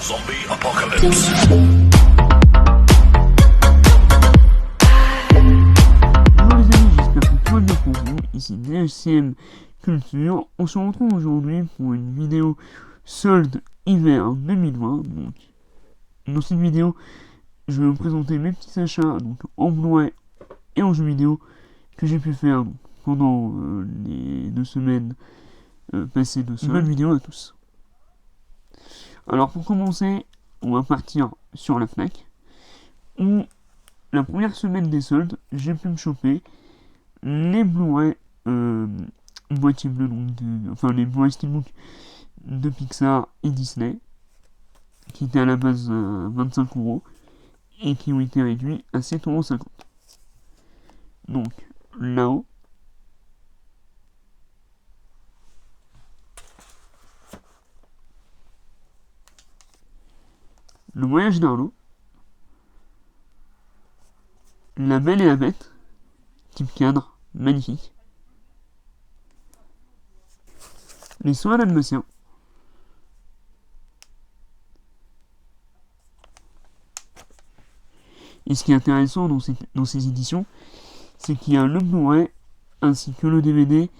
Zombie Apocalypse. Bonjour les amis, j'espère que tout va bien pour vous. Ici DHCM Culture. On se retrouve aujourd'hui pour une vidéo solde hiver 2020. Donc, dans cette vidéo, je vais vous présenter mes petits achats donc en Blu-ray et en jeux vidéo que j'ai pu faire donc, pendant les 2 semaines passées de solde. Bonne vidéo à tous. Alors pour commencer, on va partir sur la Fnac, où la première semaine des soldes, j'ai pu me choper les Blu-ray boîtier bleu, donc enfin les Blu-ray Steelbook de Pixar et Disney, qui étaient à la base 25€ et qui ont été réduits à 7,50€. Donc là-haut, Le Voyage d'Arlo, La Belle et la Bête, type cadre, magnifique. Les Soins dalmatiens. Et ce qui est intéressant dans ces éditions, c'est qu'il y a le Blu-ray ainsi que le DVD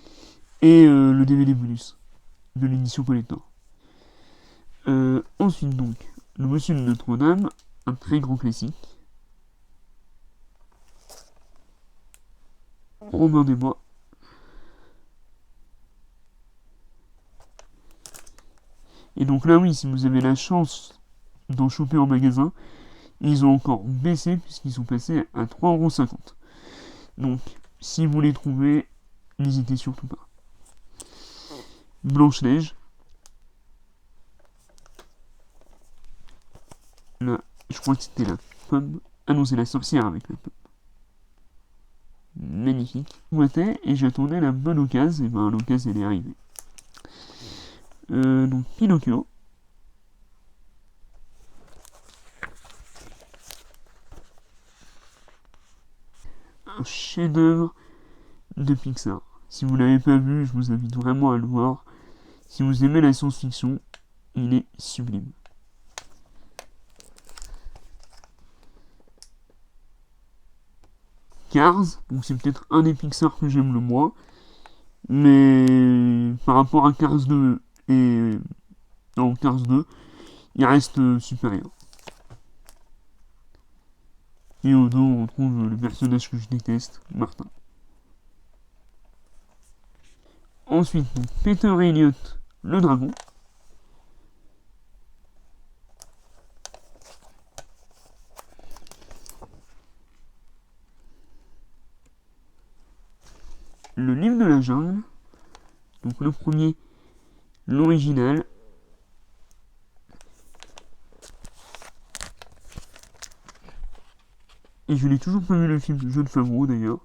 et le DVD bonus de l'édition collector. Ensuite donc, Le Monsieur de Notre-Dame, un très grand classique. Robin des Bois. Et donc là oui, si vous avez la chance d'en choper en magasin, ils ont encore baissé puisqu'ils sont passés à 3,50€. Donc si vous les trouvez, n'hésitez surtout pas. Blanche-Neige. Là, je crois que c'était la pomme. Ah non, c'est la sorcière avec la pomme. Magnifique. Je boitais et j'attendais la bonne occasion, et ben l'occasion elle est arrivée. Donc Pinocchio. Un chef-d'œuvre de Pixar. Si vous l'avez pas vu, je vous invite vraiment à le voir. Si vous aimez la science-fiction, il est sublime. Cars, donc c'est peut-être un des Pixar que j'aime le moins, mais par rapport à Cars 2 et Cars 2, il reste supérieur. Et au dos, on retrouve le personnage que je déteste, Martin. Ensuite, Peter Elliot, le dragon. Le livre de la jungle, donc le premier, l'original. Et je n'ai toujours pas vu le film de Jon Favreau d'ailleurs.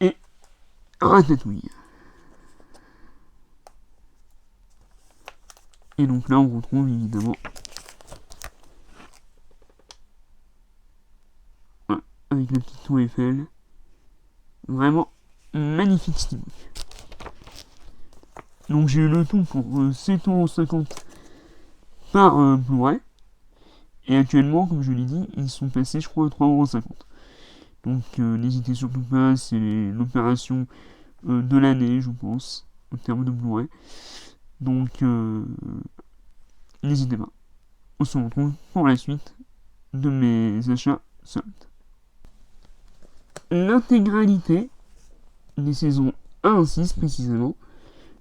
Et Ratatouille. Et donc là on retrouve évidemment avec la petite tour Eiffel. Vraiment magnifique steelbook. Donc j'ai eu le tout pour 7,50€ par Blu-ray. Et actuellement, comme je l'ai dit, ils sont passés je crois à 3,50€. Donc n'hésitez surtout pas, c'est l'opération de l'année je pense, en termes de Blu-ray. Donc n'hésitez pas. On se retrouve pour la suite de mes achats soldes. L'intégralité des saisons 1 à 6 précisément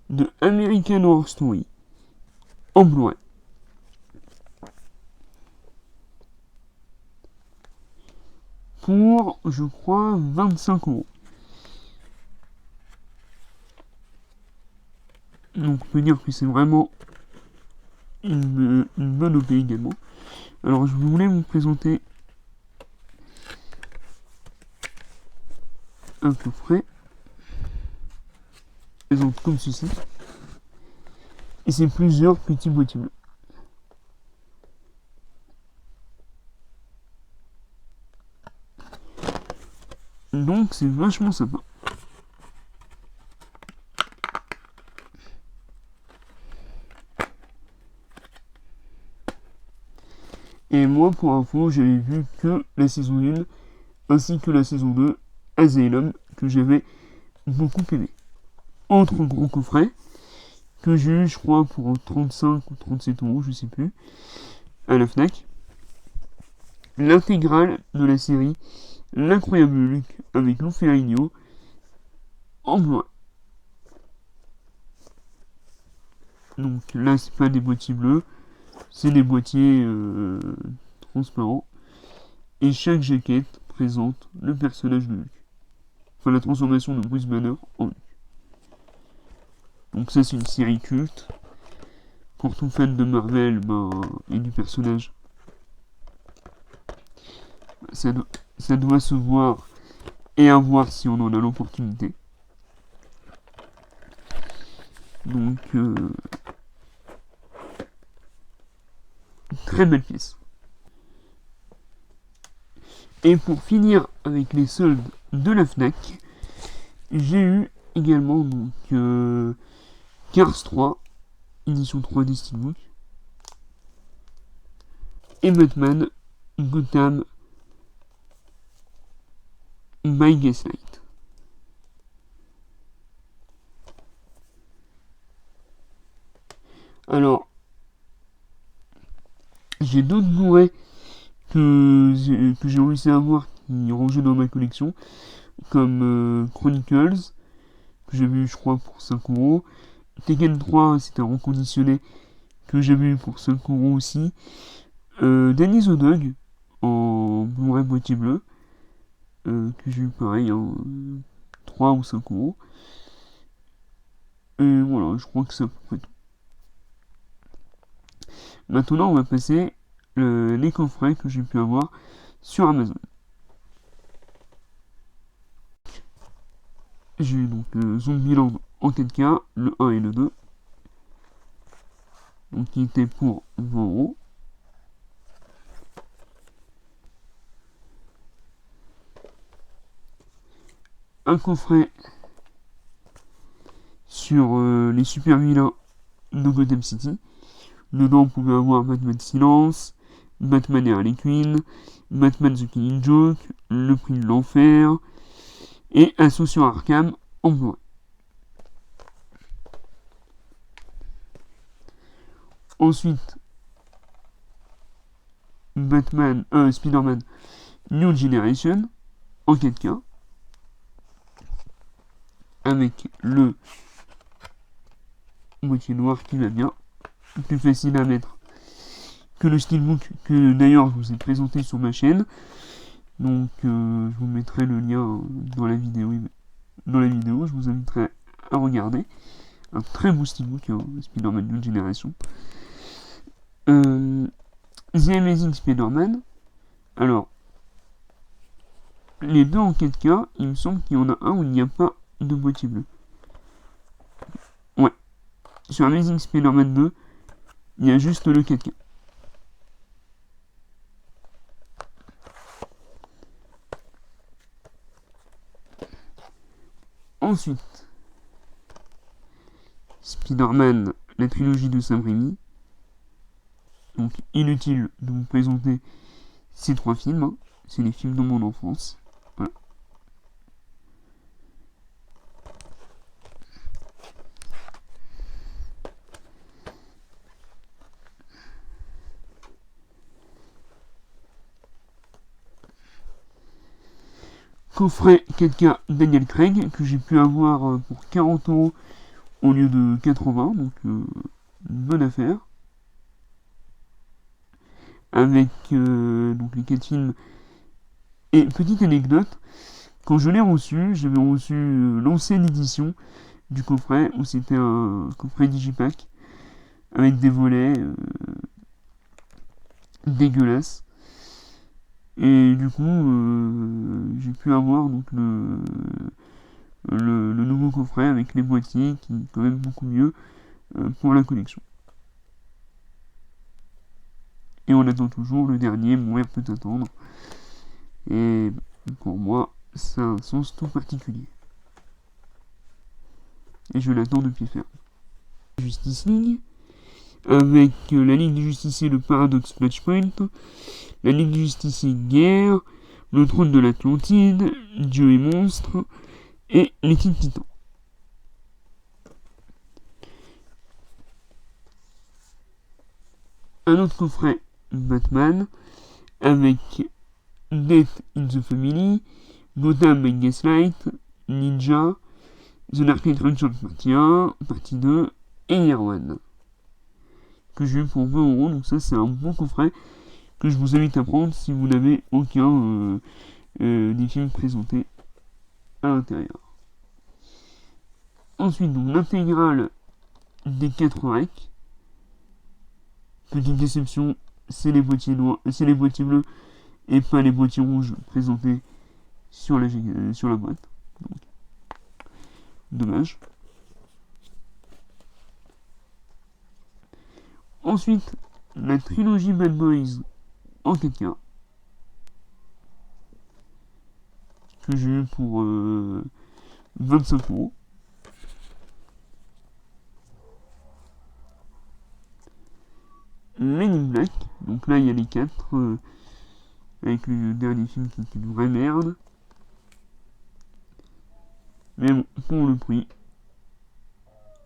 de American Horror Story en Blu-ray. Pour, je crois, 25€. Donc on peut dire que c'est vraiment une bonne OP également. Alors je voulais vous présenter un peu près. Présente comme ceci. Et c'est plusieurs petits boîtiers bleus. Donc c'est vachement sympa. Et moi, pour info, j'avais vu que la saison 1 ainsi que la saison 2, Asylum, que j'avais beaucoup aimé. Autre gros coffret que j'ai eu, je crois, pour 35 ou 37 euros, je sais plus, à la Fnac. L'intégrale de la série L'incroyable Hulk avec Lou Ferrigno en blanc. Donc là, c'est pas des boîtiers bleus, c'est des boîtiers transparents. Et chaque jaquette présente le personnage de Hulk. Enfin, la transformation de Bruce Banner en Hulk. Donc ça, c'est une série culte. Pour tout fan de Marvel et du personnage, ça doit se voir et à voir si on en a l'opportunité. Donc, très belle pièce. Et pour finir avec les soldes de la Fnac, j'ai eu également donc Cars 3, édition 3D Steelbook, et Batman Gotham by Gaslight. Alors, j'ai d'autres Blu-ray que j'ai réussi à avoir qui rangés dans ma collection, comme Chronicles, que j'avais eu je crois pour 5 euros. Tekken 3, c'était reconditionné, que j'avais eu pour 5 euros aussi. Danny the Dog, en Blu-ray boîtier bleu, que j'ai eu pareil, en 3 ou 5 euros. Et voilà, je crois que c'est à peu près tout. Maintenant, on va passer les coffrets que j'ai pu avoir sur Amazon. J'ai eu donc Zombieland en 4K, le 1 et le 2. Donc qui était pour 20 euros. Un coffret sur les super vilains de Gotham City. Dedans, on pouvait avoir Batman Silence, Batman et Harley Quinn, Batman The Killing Joke, Le Prix de l'Enfer, et Assaut sur Arkham en blu. Ensuite, Spider-Man New Generation en 4K, avec le boîtier noir qui va bien, plus facile à mettre que le steelbook que d'ailleurs je vous ai présenté sur ma chaîne. Donc je vous mettrai le lien dans la vidéo. Je vous inviterai à regarder. Un très beau steelbook, Spider-Man New Generation. The Amazing Spider-Man. Alors, les deux en 4K, il me semble qu'il y en a un où il n'y a pas de boîtier bleu. Ouais. Sur Amazing Spider-Man 2, il y a juste le 4K. Ensuite, Spider-Man, la trilogie de Sam Raimi. Donc, inutile de vous présenter ces 3 films. C'est les films de mon enfance. Voilà. Coffret 4K Daniel Craig que j'ai pu avoir pour 40 euros au lieu de 80, donc une bonne affaire. Avec donc les 4 films. Et petite anecdote, quand je l'ai reçu, j'avais reçu l'ancienne édition du coffret, où c'était un coffret digipack avec des volets dégueulasses. Et du coup, j'ai pu avoir donc le nouveau coffret avec les boîtiers qui est quand même beaucoup mieux pour la collection. Et on attend toujours le dernier, Mourir peut attendre. Et pour moi, ça a un sens tout particulier. Et je l'attends de pied ferme. Justice League, avec la Ligue des Justiciers, le Paradox Flashpoint, la Ligue des Justiciers Guerre, le Trône de l'Atlantide, Dieu et Monstres, et les Teen Titans. Un autre coffret Batman avec Death in the Family, Gotham by Gaslight, Ninja, The Dark Knight Returns partie 1, partie 2 et Year One, que j'ai eu pour 20€. Donc ça, c'est un bon coffret que je vous invite à prendre si vous n'avez aucun des films présentés à l'intérieur. Ensuite, donc l'intégrale des 4 recs. Petite déception, c'est les boîtiers noirs, c'est les boîtiers bleus et pas les boîtiers rouges présentés sur la boîte. Donc, dommage. Ensuite, la trilogie Bad Boys en 4K que j'ai eu pour 25€. Men in Black, donc là il y a les 4 avec le dernier film qui est une vraie merde. Mais bon, pour le prix,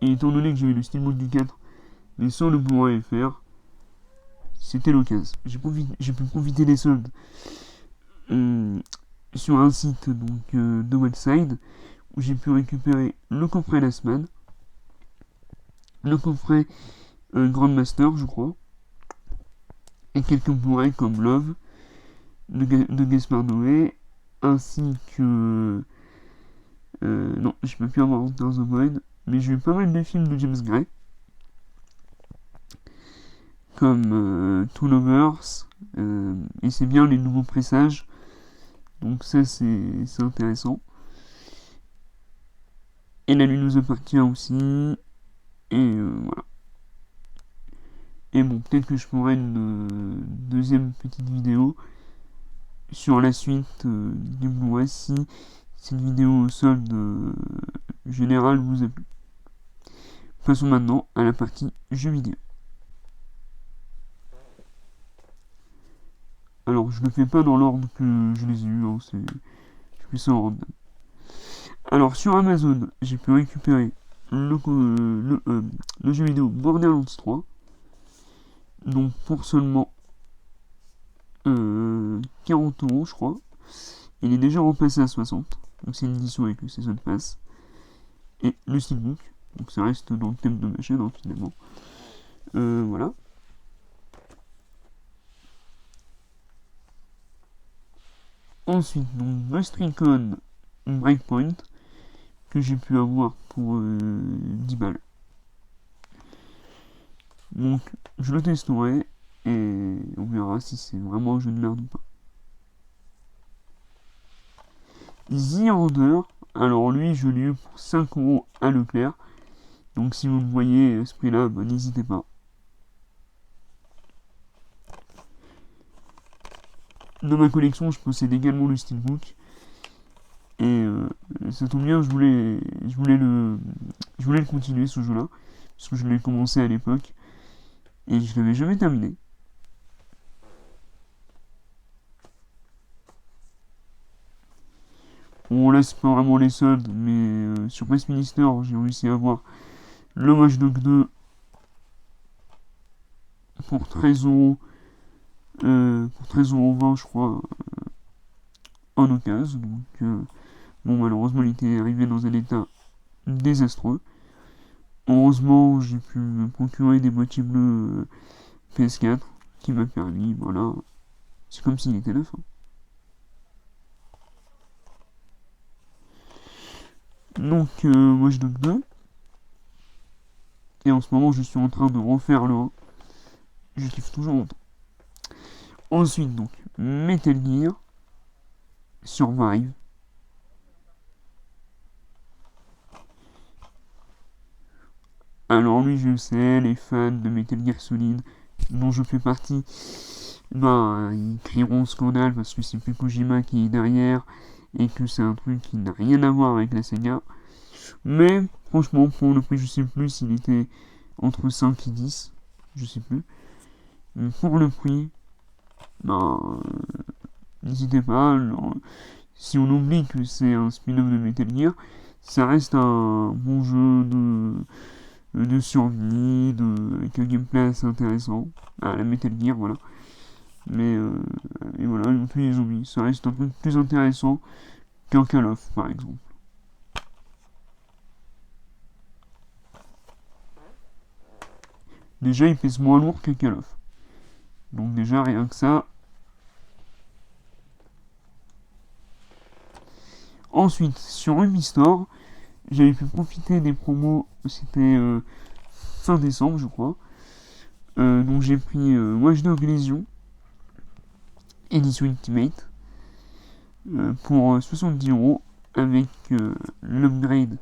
et étant donné que j'ai eu le Steelbook du 4 mais sans le Blu-ray FR, c'était l'occasion. J'ai pu profiter des soldes sur un site donc de Webside où j'ai pu récupérer le coffret Last Man, le coffret Grandmaster je crois, et quelques Blu-ray comme Love de Gaspard Noé, ainsi que non, j'ai pas pu avoir Enter the Void, mais j'ai eu pas mal de films de James Gray comme Two Lovers, et c'est bien les nouveaux pressages, donc ça c'est intéressant. Et La Lune nous appartient aussi, et voilà. Et bon, peut-être que je ferai une deuxième petite vidéo sur la suite du Blu-ray si cette vidéo solde générale vous a plu. Passons maintenant à la partie jeux vidéo. Alors, je ne le fais pas dans l'ordre que je les ai eus, hein, je fais ça en random. Alors, sur Amazon, j'ai pu récupérer le jeu vidéo Borderlands 3. Donc, pour seulement 40€, je crois. Il est déjà repassé à 60. Donc, c'est une édition avec le Season Pass. Et le Steelbook. Donc, ça reste dans le thème de ma chaîne, hein, finalement. Voilà. Ensuite, donc, Ghost Recon Breakpoint, que j'ai pu avoir pour 10 balles. Donc, je le testerai et on verra si c'est vraiment un jeu de merde ou pas. The Order, alors lui, je l'ai eu pour 5€ à Leclerc. Donc, si vous le voyez à ce prix-là, bah, n'hésitez pas. Dans ma collection, je possède également le Steelbook. Et ça tombe bien, je voulais le continuer ce jeu-là. Parce que je l'ai commencé à l'époque. Et je l'avais jamais terminé. Bon, là, c'est pas vraiment les soldes, mais sur Press Minister, j'ai réussi à avoir le Watch Dogs 2 pour 13€. Pour 13,20€, je crois, en occasion. Donc, bon, malheureusement, il était arrivé dans un état désastreux. Heureusement, j'ai pu me procurer des boîtiers bleus PS4 qui m'a permis, voilà. C'est comme s'il était neuf. Donc, Watch Dogs 2. Et en ce moment, je suis en train de refaire le 1. Je kiffe toujours autant. Ensuite, donc, Metal Gear Survive. Alors lui, je sais, les fans de Metal Gear Solid, dont je fais partie, bah, ils crieront scandale parce que c'est plus Kojima qui est derrière et que c'est un truc qui n'a rien à voir avec la saga. Mais franchement, pour le prix, je sais plus s'il était entre 5 et 10. je sais plus. Mais pour le prix, n'hésitez pas. Alors, si on oublie que c'est un spin-off de Metal Gear, ça reste un bon jeu de survie, avec un gameplay assez intéressant. La Metal Gear, voilà. Mais et voilà, ils ont tué les zombies. Ça reste un peu plus intéressant qu'un Call of, par exemple. Déjà, il pèse moins lourd qu'un Call of. Donc déjà, rien que ça. Ensuite, sur Ubistore, j'avais pu profiter des promos, c'était fin décembre, je crois. Donc j'ai pris Watch Dogs Legion, édition Ultimate, pour 70 € avec l'upgrade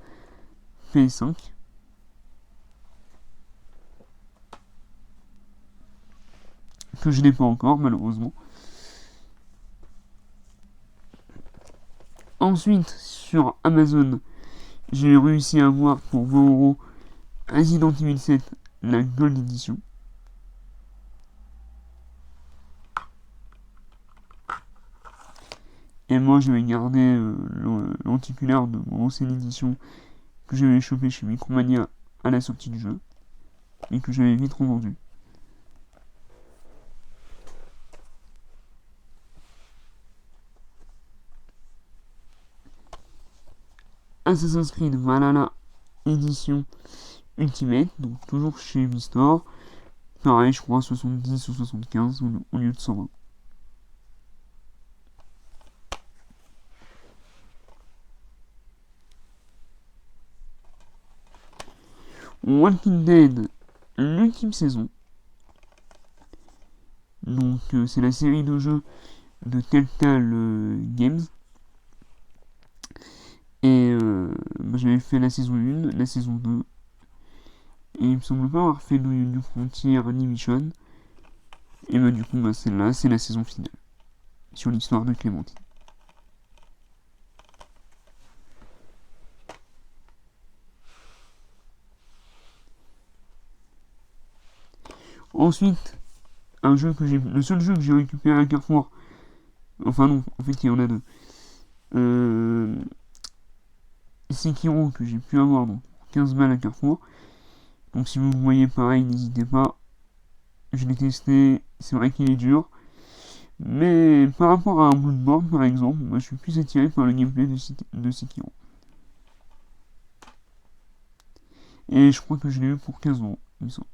PS5. Que je n'ai pas encore, malheureusement. Ensuite, sur Amazon, j'ai réussi à avoir pour 20 € Resident Evil 7, la Gold Edition. Et moi, j'avais gardé l'anticulaire de mon ancienne édition que j'avais chopé chez Micromania à la sortie du jeu et que j'avais vite revendu. Assassin's Creed Valhalla édition Ultimate, donc toujours chez Ubistore. Pareil, je crois 70 ou 75 au lieu de 120. Walking Dead, l'ultime saison. Donc c'est la série de jeux de Telltale Games. Et j'avais fait la saison 1, la saison 2. Et il me semble pas avoir fait New Frontier ni Mission. Et du coup, celle-là, c'est la saison finale. Sur l'histoire de Clémentine. Ensuite, le seul jeu que j'ai récupéré à Carrefour. Enfin non, en fait il y en a deux. Sekiro que j'ai pu avoir donc 15 balles à Carrefour. Donc si vous le voyez pareil, n'hésitez pas. Je l'ai testé, c'est vrai qu'il est dur. Mais par rapport à un Bloodborne par exemple, moi je suis plus attiré par le gameplay de Sekiro. Et je crois que je l'ai eu pour 15 €, il me semble.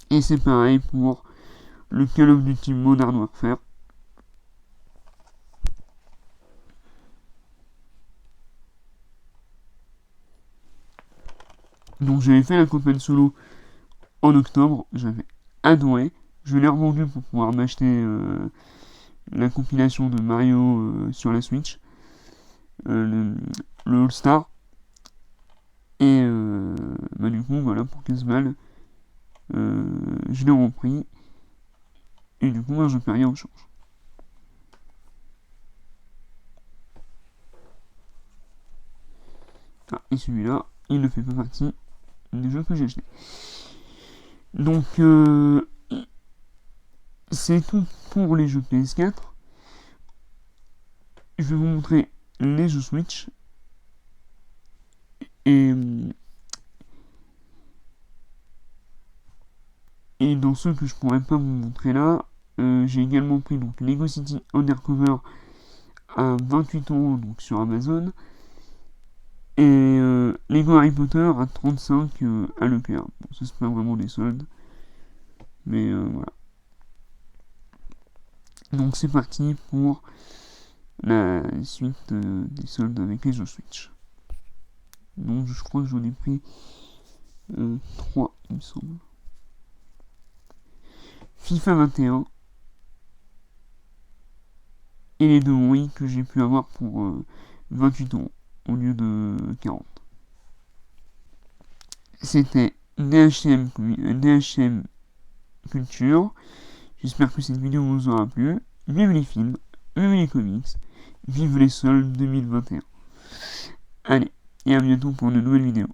Et c'est pareil pour le Call of Duty Modern Warfare. Donc j'avais fait la campagne solo en octobre, j'avais adoré. Je l'ai revendu pour pouvoir m'acheter la compilation de Mario sur la Switch, le All-Star. Et du coup, voilà, pour 15 balles, je l'ai repris. Et du coup, moi, je paye rien en change. Et celui-là, il ne fait pas partie des jeux que j'ai achetés. Donc, c'est tout pour les jeux PS4. Je vais vous montrer les jeux Switch. Et dans ceux que je pourrais pas vous montrer là, j'ai également pris donc Lego City Undercover à 28 € donc sur Amazon. Et Lego Harry Potter à 35 à Leclerc. Bon, ça c'est pas vraiment des soldes. Mais voilà. Donc c'est parti pour la suite des soldes avec les jeux Switch. Donc je crois que j'en ai pris 3 il me semble. FIFA 21 et les deux Wii que j'ai pu avoir pour 28 € au lieu de 40. C'était DHM Culture. J'espère que cette vidéo vous aura plu. Vive les films, vive les comics, vive les soldes 2021. Allez, et à bientôt pour de nouvelles vidéos.